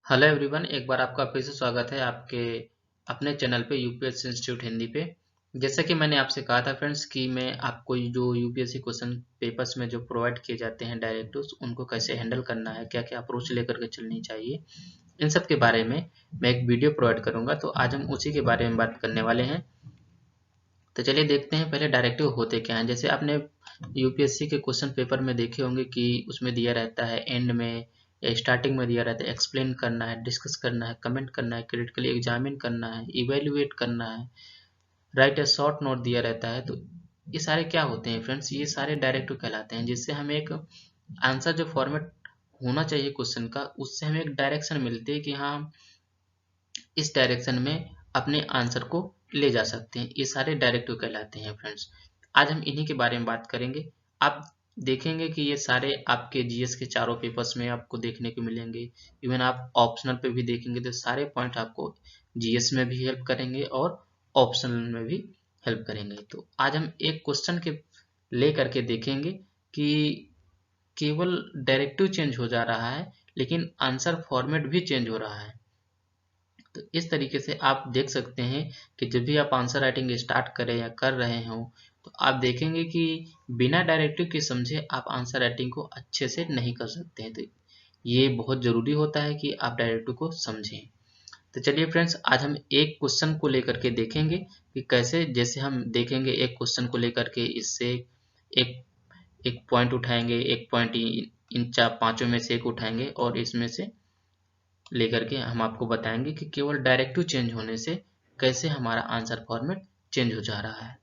Hello everyone, एक बार आपका फिर से स्वागत है आपके अपने चैनल पे यूपीएससी इंस्टीट्यूट हिंदी पे। जैसा कि मैंने आपसे कहा था फ्रेंड्स कि मैं आपको जो यूपीएससी क्वेश्चन पेपर्स में जो प्रोवाइड किए जाते हैं डायरेक्टिव्स, उनको कैसे हैंडल करना है, क्या क्या अप्रोच लेकर के चलनी चाहिए, इन सब के बारे में मैं एक वीडियो प्रोवाइड करूंगा। तो आज हम उसी के बारे में बात करने वाले हैं। तो चलिए देखते हैं पहले डायरेक्टिव होते क्या हैं। जैसे आपने यूपीएससी के क्वेश्चन पेपर में देखे होंगे कि उसमें दिया रहता है एंड में या स्टार्टिंग में दिया रहता है एक्सप्लेन करना है, डिस्कस करना है, कमेंट करना है, क्रिटिकली एग्जामिन करना है, इवेल्युएट करना है, राइट ए शॉर्ट नोट दिया रहता है। तो ये सारे क्या होते हैं फ्रेंड्स? ये सारे डायरेक्टिव कहलाते हैं, जिससे हमें एक आंसर जो फॉर्मेट होना चाहिए क्वेश्चन का, उससे हमें एक डायरेक्शन मिलती है कि हाँ, इस डायरेक्शन में अपने आंसर को ले जा सकते हैं। ये सारे डायरेक्टिव कहलाते हैं फ्रेंड्स। आज हम इन्हीं के बारे में बात करेंगे। आप देखेंगे कि ये सारे आपके जीएस के चारों पेपर्स में आपको देखने को मिलेंगे। इवन आप ऑप्शनल पे भी देखेंगे तो सारे पॉइंट आपको जीएस में भी हेल्प करेंगे और ऑप्शनल में भी हेल्प करेंगे। तो आज हम एक क्वेश्चन के ले करके देखेंगे कि केवल डायरेक्टिव चेंज हो जा रहा है लेकिन आंसर फॉर्मेट भी चेंज हो रहा है। तो इस तरीके से आप देख सकते हैं कि जब भी आप आंसर राइटिंग स्टार्ट करें या कर रहे हो, तो आप देखेंगे कि बिना डायरेक्टिव के समझे आप आंसर राइटिंग को अच्छे से नहीं कर सकते हैं। तो ये बहुत ज़रूरी होता है कि आप डायरेक्टिव को समझें। तो चलिए फ्रेंड्स, आज हम एक क्वेश्चन को लेकर के देखेंगे कि कैसे। जैसे हम देखेंगे एक क्वेश्चन को लेकर के, इससे एक एक पॉइंट उठाएंगे, एक पॉइंट इन चार पांचों में से एक उठाएंगे और इसमें से लेकर के हम आपको बताएंगे कि केवल डायरेक्टिव चेंज होने से कैसे हमारा आंसर फॉर्मेट चेंज हो जा रहा है।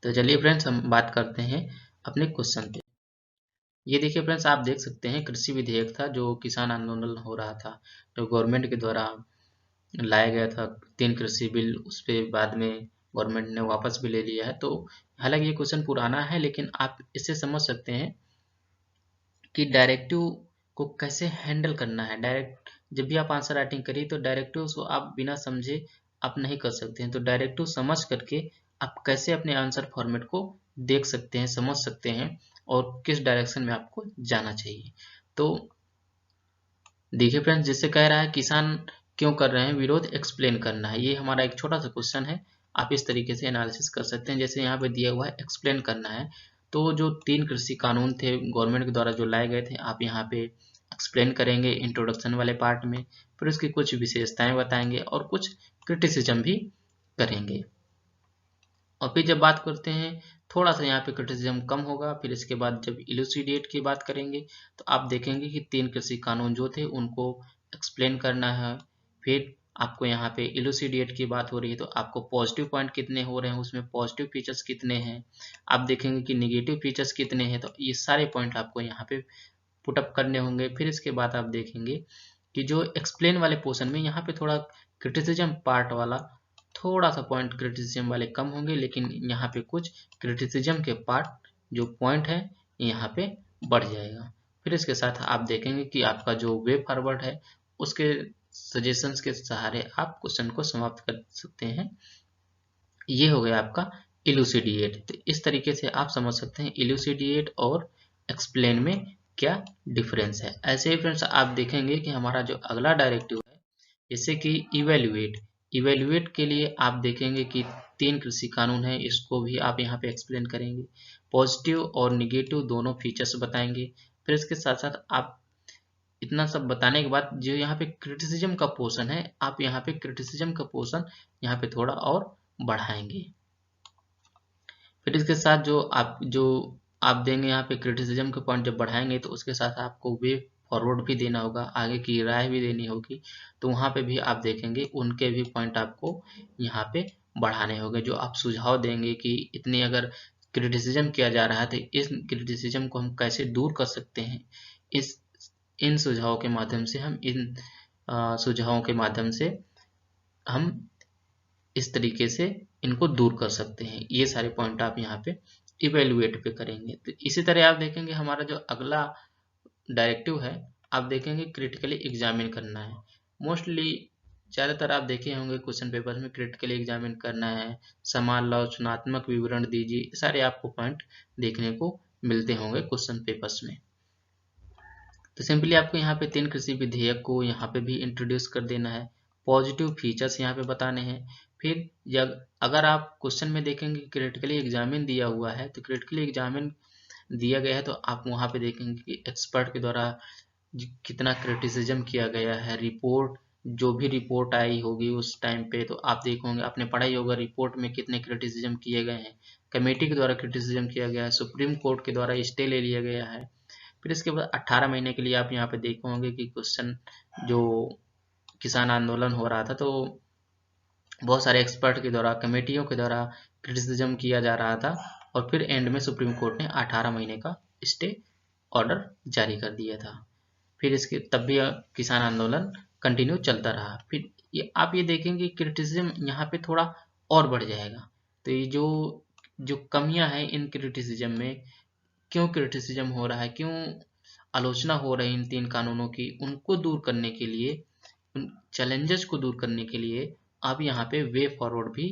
तो चलिए फ्रेंड्स, हम बात करते हैं अपने क्वेश्चन पे। ये देखिए फ्रेंड्स, आप देख सकते हैं कृषि विधेयक था जो किसान आंदोलन हो रहा था, जो गवर्नमेंट के द्वारा लाया गया था। 3 कृषि बिल, उस पे बाद में गवर्नमेंट ने वापस भी ले लिया है। तो हालांकि ये क्वेश्चन पुराना है, लेकिन आप इससे समझ सकते हैं कि डायरेक्टिव को कैसे हैंडल करना है। डायरेक्ट जब भी आप आंसर राइटिंग करिए तो डायरेक्टिव को आप बिना समझे आप नहीं कर सकते हैं। तो डायरेक्टिव समझ करके आप कैसे अपने आंसर फॉर्मेट को देख सकते हैं, समझ सकते हैं और किस डायरेक्शन में आपको जाना चाहिए। तो देखिए फ्रेंड्स, जिससे कह रहा है किसान क्यों कर रहे हैं विरोध, एक्सप्लेन करना है। ये हमारा एक छोटा सा क्वेश्चन है। आप इस तरीके से एनालिसिस कर सकते हैं। जैसे यहाँ पे दिया हुआ है एक्सप्लेन करना है, तो जो 3 कृषि कानून थे गवर्नमेंट के द्वारा जो लाए गए थे, आप यहाँ पे एक्सप्लेन करेंगे इंट्रोडक्शन वाले पार्ट में। फिर उसकी कुछ विशेषताएं बताएंगे और कुछ क्रिटिसिज्म भी करेंगे। और फिर जब बात करते हैं, थोड़ा सा यहाँ पे क्रिटिसिज्म कम होगा। फिर इसके बाद जब इलुसिडेट की बात करेंगे तो आप देखेंगे कि 3 कृषि कानून जो थे उनको एक्सप्लेन करना है। फिर आपको यहाँ पे इलुसिडेट की बात हो रही है तो आपको पॉजिटिव पॉइंट कितने हो रहे हैं, उसमें पॉजिटिव फीचर्स कितने हैं, आप देखेंगे कि निगेटिव फीचर्स कितने हैं। तो ये सारे पॉइंट आपको यहाँ पे पुटअप करने होंगे। फिर इसके बाद आप देखेंगे कि जो एक्सप्लेन वाले पोर्शन में यहाँ पे थोड़ा क्रिटिसिज्म पार्ट वाला, थोड़ा सा पॉइंट क्रिटिसिज्म वाले कम होंगे, लेकिन यहाँ पे कुछ क्रिटिसिज्म के पार्ट जो पॉइंट है यहाँ पे बढ़ जाएगा। फिर इसके साथ आप देखेंगे कि आपका जो वे फॉरवर्ड है, उसके सजेशंस के सहारे आप क्वेश्चन को समाप्त कर सकते हैं। ये हो गया आपका इलुसिडिएट। तो इस तरीके से आप समझ सकते हैं इलुसिडिएट और एक्सप्लेन में क्या डिफरेंस है। ऐसे ही फ्रेंड्स आप देखेंगे कि हमारा जो अगला डायरेक्टिव है, जैसे कि इवेल्युएट। इवेल्युएट के लिए आप देखेंगे कि 3 कृषि कानून है, इसको भी आप यहाँ पे एक्सप्लेन करेंगे। पॉजिटिव और निगेटिव दोनों फीचर्स बताएंगे। फिर इसके साथ साथ आप इतना सब बताने के बाद जो यहाँ पे क्रिटिसिज्म का पोर्शन है, आप यहाँ पे क्रिटिसिज्म का पोर्शन यहाँ पे थोड़ा और बढ़ाएंगे। फिर इसके साथ जो आप देंगे यहाँ पे क्रिटिसिज्म के पॉइंट जब बढ़ाएंगे तो उसके साथ आपको वे फॉरवर्ड भी देना होगा, आगे की राय भी देनी होगी। तो वहाँ पे भी आप देखेंगे उनके भी पॉइंट आपको यहाँ पे बढ़ाने होंगे। जो आप सुझाव देंगे कि इतनी अगर क्रिटिसिज्म किया जा रहा है तो इस क्रिटिसिज्म को हम कैसे दूर कर सकते हैं, इस इन सुझावों के माध्यम से हम इन सुझावों के माध्यम से हम इस तरीके से इनको दूर कर सकते हैं। ये सारे पॉइंट आप यहाँ पे इवेल्युएट पे करेंगे। तो इसी तरह आप देखेंगे हमारा जो अगला डायरेक्टिव है, आप देखेंगे क्रिटिकली एग्जामिन करना है। मोस्टली ज़्यादातर आप देखे होंगे क्वेश्चन पेपर में क्रिटिकली एग्जामिन करना है, समालोचनात्मक विवरण दीजिए, सारे आपको पॉइंट देखने को मिलते होंगे क्वेश्चन पेपर्स में। तो सिंपली आपको यहाँ पे 3 कृषि विधेयक को यहाँ पे भी इंट्रोड्यूस कर देना है, पॉजिटिव फीचर्स यहाँ पे बताने हैं। फिर जब अगर आप क्वेश्चन में देखेंगे क्रिटिकली एग्जामिन दिया हुआ है, तो क्रिटिकली एग्जामिन दिया गया है तो आप वहाँ पे देखेंगे कि एक्सपर्ट के द्वारा कितना क्रिटिसिज्म किया गया है। रिपोर्ट, जो भी रिपोर्ट आई होगी उस टाइम पे, तो आप देखोगे, आपने पढ़ाई होगा रिपोर्ट में कितने क्रिटिसिज्म किए गए हैं, कमेटी के द्वारा क्रिटिसिज्म किया गया है, सुप्रीम कोर्ट के द्वारा स्टे ले लिया गया है। फिर इसके बाद 18 महीने के लिए आप यहाँ पे देखोगे कि क्वेश्चन जो किसान आंदोलन हो रहा था, तो बहुत सारे एक्सपर्ट के द्वारा, कमेटियों के द्वारा क्रिटिसिज्म किया जा रहा था, और फिर एंड में सुप्रीम कोर्ट ने 18 महीने का स्टे ऑर्डर जारी कर दिया था। फिर इसके तब भी किसान आंदोलन कंटिन्यू चलता रहा। फिर आप ये देखेंगे क्रिटिसिज्म यहाँ पे थोड़ा और बढ़ जाएगा। तो ये जो जो कमियां हैं इन क्रिटिसिज्म में, क्यों क्रिटिसिज्म हो रहा है, क्यों आलोचना हो रही है इन 3 कानूनों की, उनको दूर करने के लिए, उन चैलेंजेस को दूर करने के लिए आप यहाँ पे वे फॉरवर्ड भी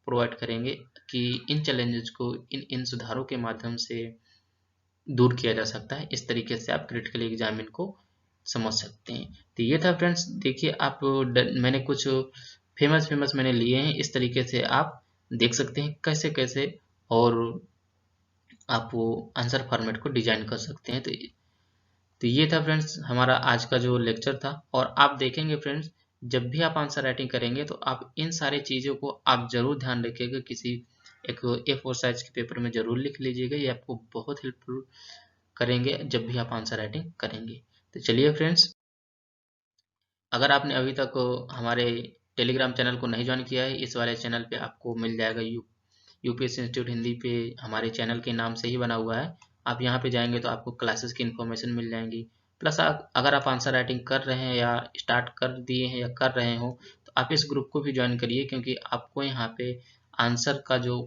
प्रोवाइड करेंगे कि इन चैलेंजेस को इन सुधारों के माध्यम से दूर किया जा सकता है। इस तरीके से आप क्रिटिकल एग्जामिन को समझ सकते हैं। तो ये था फ्रेंड्स, देखिए आप मैंने कुछ फेमस मैंने लिए हैं, इस तरीके से आप देख सकते हैं कैसे कैसे और आप वो आंसर फॉर्मेट को डिजाइन कर सकते हैं। तो ये था फ्रेंड्स हमारा आज का जो लेक्चर था। और आप देखेंगे फ्रेंड्स, जब भी आप आंसर राइटिंग करेंगे तो आप इन सारी चीज़ों को आप जरूर ध्यान रखिएगा, किसी एक A4 साइज के पेपर में जरूर लिख लीजिएगा, ये आपको बहुत हेल्पफुल करेंगे जब भी आप आंसर राइटिंग करेंगे। तो चलिए फ्रेंड्स, अगर आपने अभी तक हमारे टेलीग्राम चैनल को नहीं ज्वाइन किया है, इस वाले चैनल पे आपको मिल जाएगा, यूपीएससी इंस्टीट्यूट हिंदी पे हमारे चैनल के नाम से ही बना हुआ है। आप यहाँ पे जाएंगे तो आपको क्लासेस की इन्फॉर्मेशन मिल जाएंगी। प्लस अगर आप आंसर राइटिंग कर रहे हैं या स्टार्ट कर दिए हैं या कर रहे हो, तो आप इस ग्रुप को भी ज्वाइन करिए, क्योंकि आपको यहाँ पे आंसर का जो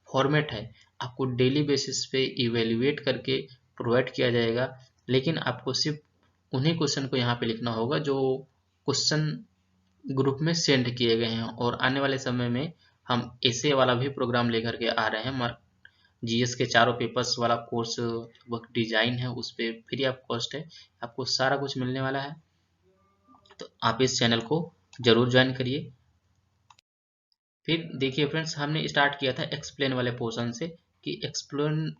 फॉर्मेट है आपको डेली बेसिस पे इवेल्युएट करके प्रोवाइड किया जाएगा। लेकिन आपको सिर्फ उन्हीं क्वेश्चन को यहाँ पे लिखना होगा जो क्वेश्चन ग्रुप में सेंड किए गए हैं। और आने वाले समय में हम ऐसे वाला भी प्रोग्राम लेकर के आ रहे हैं, जीएस के चारों पेपर्स वाला कोर्स वर्क डिजाइन है, उस पर फ्री ऑफ कॉस्ट है, आपको सारा कुछ मिलने वाला है। तो आप इस चैनल को जरूर ज्वाइन करिए। फिर देखिए फ्रेंड्स, हमने स्टार्ट किया था एक्सप्लेन वाले पोर्शन से, कि एक्सप्लेन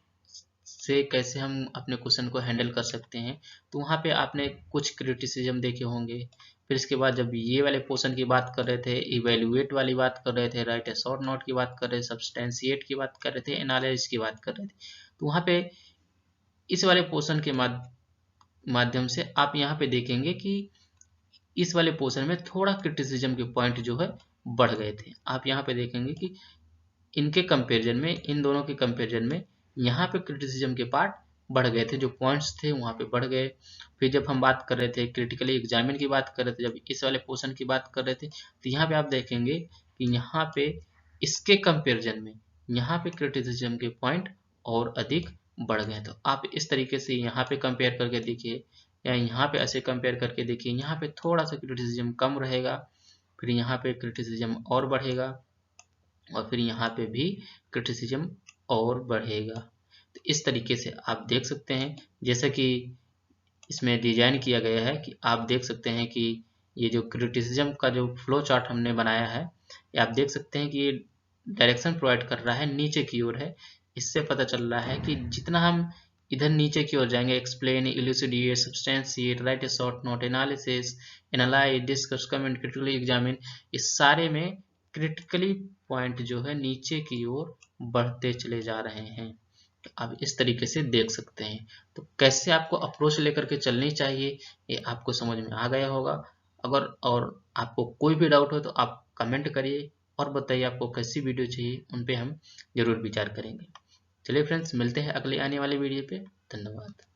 से कैसे हम अपने क्वेश्चन को हैंडल कर सकते हैं। तो वहाँ पे आपने कुछ क्रिटिसिज्म देखे होंगे। फिर इसके बाद जब ये वाले पोर्शन की बात कर रहे थे, इवेल्युएट वाली बात कर रहे थे, राइट ए शॉर्ट नोट की बात कर रहे थे, सब्सटेंशिएट की बात कर रहे थे, एनालिसिस की बात कर रहे थे, तो वहाँ पे इस वाले पोर्शन के माध्यम से आप यहाँ पे देखेंगे कि इस वाले पोर्शन में थोड़ा क्रिटिसिज्म के पॉइंट जो है बढ़ गए थे। आप यहाँ पे देखेंगे कि इनके कंपैरिजन में, इन दोनों के कंपैरिजन में यहाँ पे क्रिटिसिज्म के पार्ट बढ़ गए थे, जो पॉइंट्स थे वहाँ पे बढ़ गए। फिर जब हम बात कर रहे थे क्रिटिकली एग्जामिन की बात कर रहे थे, जब इस वाले पोर्शन की बात कर रहे थे, तो यहाँ पे आप देखेंगे कि यहाँ पे इसके कंपैरिजन में यहाँ पे क्रिटिसिज्म के पॉइंट और अधिक बढ़ गए। तो आप इस तरीके से यहाँ पे कंपेयर करके देखिए, या यहाँ पे ऐसे कंपेयर करके देखिए, यहाँ पे थोड़ा सा क्रिटिसिज्म कम रहेगा, फिर यहाँ पे क्रिटिसिज्म और बढ़ेगा, और फिर यहाँ पे भी क्रिटिसिज्म और बढ़ेगा। तो इस तरीके से आप देख सकते हैं, जैसा कि इसमें डिजाइन किया गया है, कि आप देख सकते हैं कि ये जो क्रिटिसिज्म का जो फ्लो चार्ट हमने बनाया है, ये आप देख सकते हैं कि ये डायरेक्शन प्रोवाइड कर रहा है, नीचे की ओर है। इससे पता चल रहा है कि जितना हम इधर नीचे की ओर जाएंगे, explain, elucidate, substantiate, write a short note, analysis, analyse, discuss, comment, critically examine, इस सारे में क्रिटिकली पॉइंट जो है नीचे की ओर बढ़ते चले जा रहे हैं। तो आप इस तरीके से देख सकते हैं। तो कैसे आपको अप्रोच लेकर के चलनी चाहिए, ये आपको समझ में आ गया होगा। अगर और आपको कोई भी डाउट हो तो आप कमेंट करिए और बताइए आपको कैसी वीडियो चाहिए, उन पे हम जरूर विचार करेंगे। चलिए फ्रेंड्स, मिलते हैं अगले आने वाले वीडियो पे। धन्यवाद।